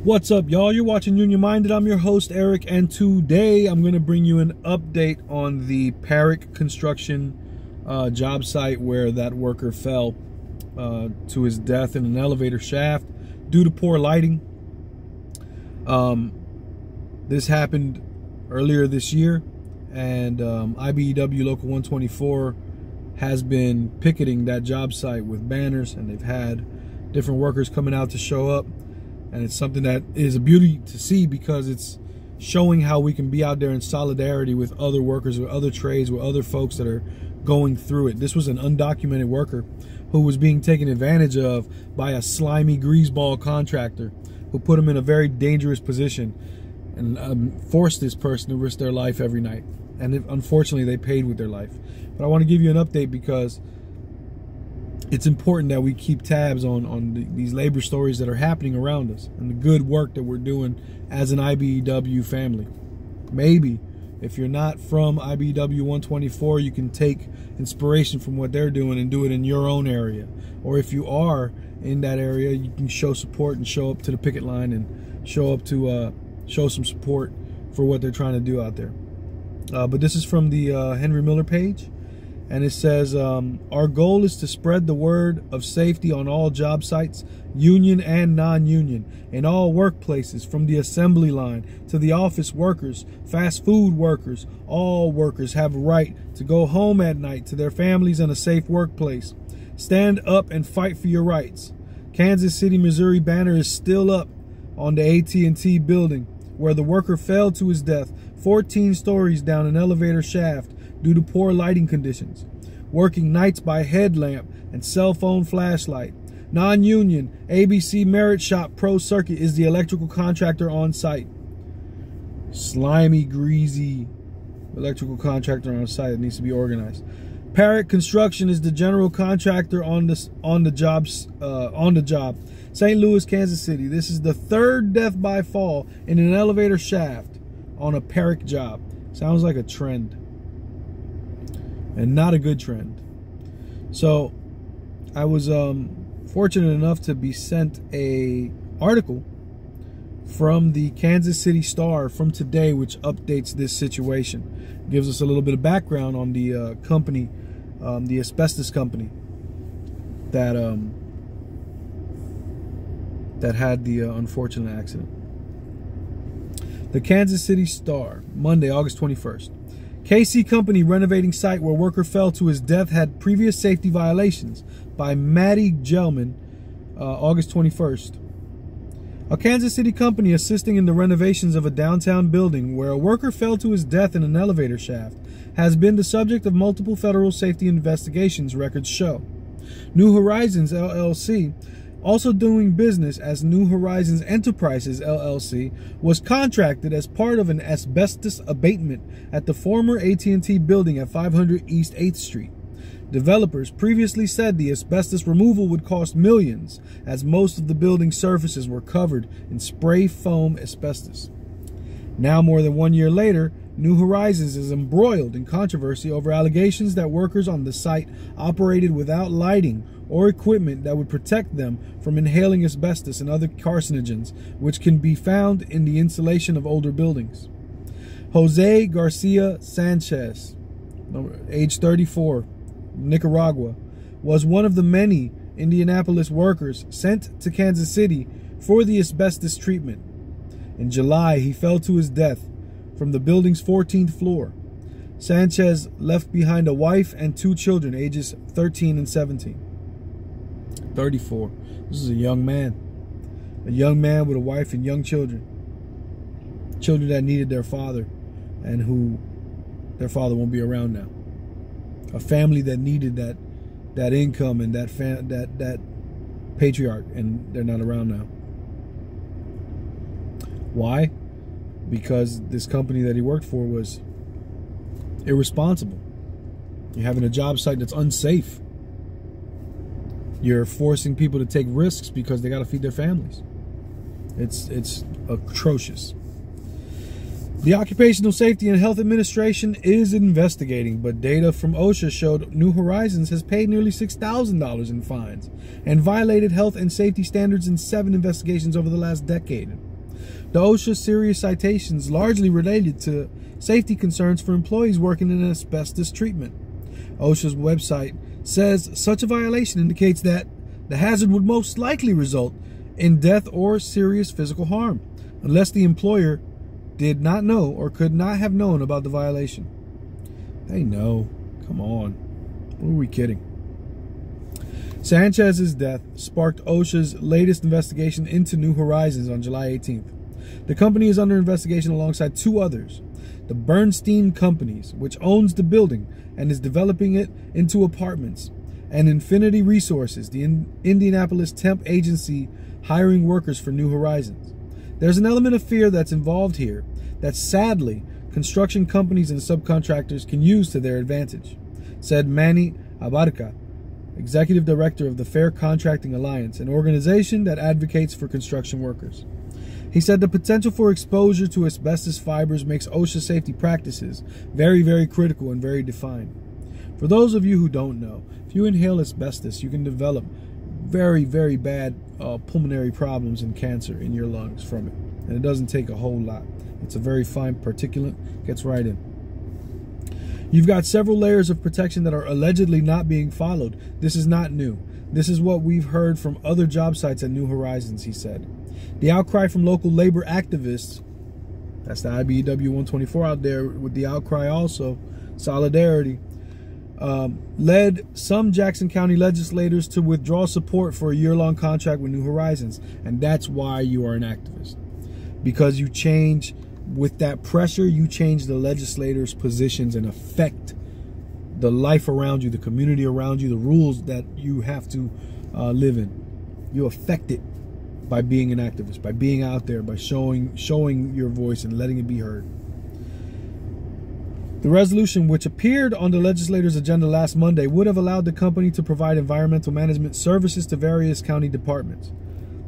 What's up, y'all? You're watching Union Minded. I'm your host, Eric, and today I'm going to bring you an update on the PARIC construction job site where that worker fell to his death in an elevator shaft due to poor lighting. This happened earlier this year, and IBEW Local 124 has been picketing that job site with banners, and they've had different workers coming out to show up. And it's something that is a beauty to see because it's showing how we can be out there in solidarity with other workers, with other trades, with other folks that are going through it. This was an undocumented worker who was being taken advantage of by a slimy greaseball contractor who put him in a very dangerous position and forced this person to risk their life every night. And unfortunately, they paid with their life. But I want to give you an update because it's important that we keep tabs on these labor stories that are happening around us and the good work that we're doing as an IBEW family. Maybe if you're not from IBEW 124, you can take inspiration from what they're doing and do it in your own area. Or if you are in that area, you can show support and show up to the picket line and show up to show some support for what they're trying to do out there. But this is from the Henry Miller page. And it says, our goal is to spread the word of safety on all job sites, union and non-union, in all workplaces, from the assembly line to the office workers, fast food workers. All workers have a right to go home at night to their families in a safe workplace. Stand up and fight for your rights. Kansa City, Missouri banner is still up on the AT&T Building, where the worker fell to his death 14 stories down an elevator shaft due to poor lighting conditions, working nights by headlamp and cell phone flashlight. Non-union, ABC Merit Shop Pro Circuit is the electrical contractor on site. Slimy, greasy electrical contractor on site that needs to be organized. PARIC Construction is the general contractor on the job. St. Louis, Kansa City. This is the third death by fall in an elevator shaft on a PARIC job. Sounds like a trend. And not a good trend. So I was fortunate enough to be sent a article from the Kansas City Star from today, which updates this situation. Gives us a little bit of background on the company, the asbestos company that that had the unfortunate accident. The Kansas City Star, Monday, August 21st. KC Company renovating site where worker fell to his death had previous safety violations by Matty Gelman, August 21st. A Kansas City company assisting in the renovations of a downtown building where a worker fell to his death in an elevator shaft has been the subject of multiple federal safety investigations, records show. New Horizons LLC, also doing business as New Horizons Enterprises LLC, was contracted as part of an asbestos abatement at the former AT&T Building at 500 East 8th Street. Developers previously said the asbestos removal would cost millions, as most of the building's surfaces were covered in spray foam asbestos. Now, more than 1 year later, New Horizons is embroiled in controversy over allegations that workers on the site operated without lighting or equipment that would protect them from inhaling asbestos and other carcinogens, which can be found in the insulation of older buildings. Jose Garcia Sanchez, age 34, Nicaragua, was one of the many Indianapolis workers sent to Kansas City for the asbestos treatment. In July, he fell to his death from the building's 14th floor. Sanchez left behind a wife and 2 children, ages 13 and 17. 34. This is a young man with a wife and young children that needed their father and who their father won't be around now. A family that needed that income and that patriarch, and they're not around now. Why? Because this company that he worked for was irresponsible. You're having a job site that's unsafe. You're forcing people to take risks because they got to feed their families. It's atrocious. The Occupational Safety and Health Administration is investigating, but data from OSHA showed New Horizons has paid nearly $6,000 in fines and violated health and safety standards in 7 investigations over the last decade. The OSHA serious citations largely related to safety concerns for employees working in asbestos treatment. OSHA's website says such a violation indicates that the hazard would most likely result in death or serious physical harm, unless the employer did not know or could not have known about the violation. They know. Come on. Who are we kidding? Sanchez's death sparked OSHA's latest investigation into New Horizons on July 18th. The company is under investigation alongside two others. The Bernstein Companies, which owns the building and is developing it into apartments, and Infinity Resources, the Indianapolis temp agency hiring workers for New Horizons. There's an element of fear that's involved here that sadly construction companies and subcontractors can use to their advantage, said Manny Abarca, executive director of the Fair Contracting Alliance, an organization that advocates for construction workers. He said the potential for exposure to asbestos fibers makes OSHA safety practices very, very critical and very defined. For those of you who don't know, if you inhale asbestos, you can develop very, very bad pulmonary problems and cancer in your lungs from it. And it doesn't take a whole lot. It's a very fine particulate, gets right in. You've got several layers of protection that are allegedly not being followed. This is not new. This is what we've heard from other job sites at New Horizons, he said. The outcry from local labor activists, that's the IBEW 124 out there with the outcry also, solidarity, led some Jackson County legislators to withdraw support for a year-long contract with New Horizons. And that's why you are an activist. Because you change, with that pressure, you change the legislators' positions and affect the life around you, the community around you, the rules that you have to live in. You affect it by being an activist, by being out there, by showing your voice and letting it be heard. The resolution, which appeared on the legislators' agenda last Monday, would have allowed the company to provide environmental management services to various county departments.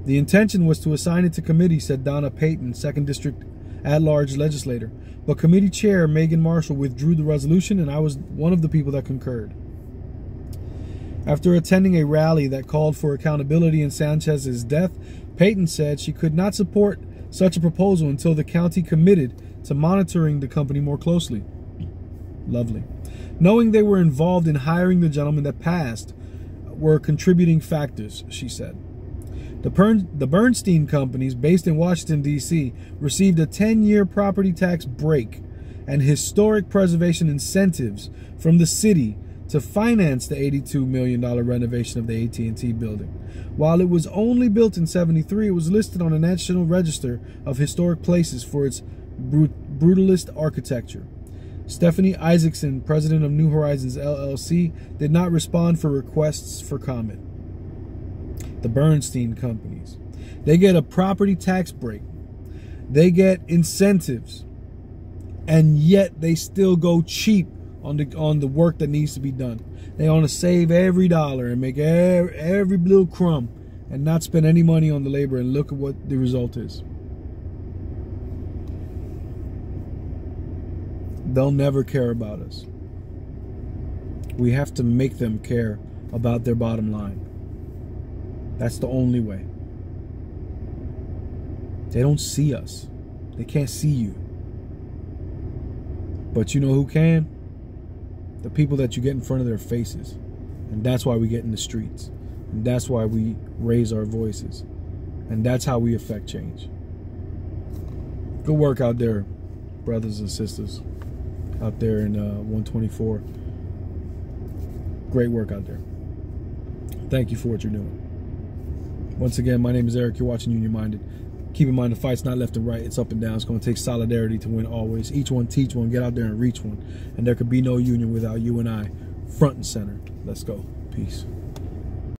The intention was to assign it to committee, said Donna Payton, 2nd District at-large legislator. But committee chair Megan Marshall withdrew the resolution, and I was one of the people that concurred. After attending a rally that called for accountability in Sanchez's death, Payton said she could not support such a proposal until the county committed to monitoring the company more closely. Lovely. Knowing they were involved in hiring the gentleman that passed were contributing factors, she said. The Bernstein Companies, based in Washington, D.C., received a 10-year property tax break and historic preservation incentives from the city to finance the $82 million renovation of the AT&T Building. While it was only built in '73, it was listed on the National Register of Historic Places for its brutalist architecture. Stephanie Isaacson, president of New Horizons LLC, did not respond for requests for comment. The Bernstein Companies, they get a property tax break, they get incentives, and yet they still go cheap on the work that needs to be done. They want to save every dollar and make every little crumb and not spend any money on the labor, and look at what the result is. They'll never care about us. We have to make them care about their bottom line. That's the only way. They don't see us. They can't see you. But you know who can? The people that you get in front of their faces. And that's why we get in the streets. And that's why we raise our voices. And that's how we affect change. Good work out there, brothers and sisters. Out there in 124. Great work out there. Thank you for what you're doing. Once again, my name is Eric. You're watching Union Minded. Keep in mind, the fight's not left and right. It's up and down. It's going to take solidarity to win always. Each one teach one. Get out there and reach one. And there could be no union without you and I front and center. Let's go. Peace.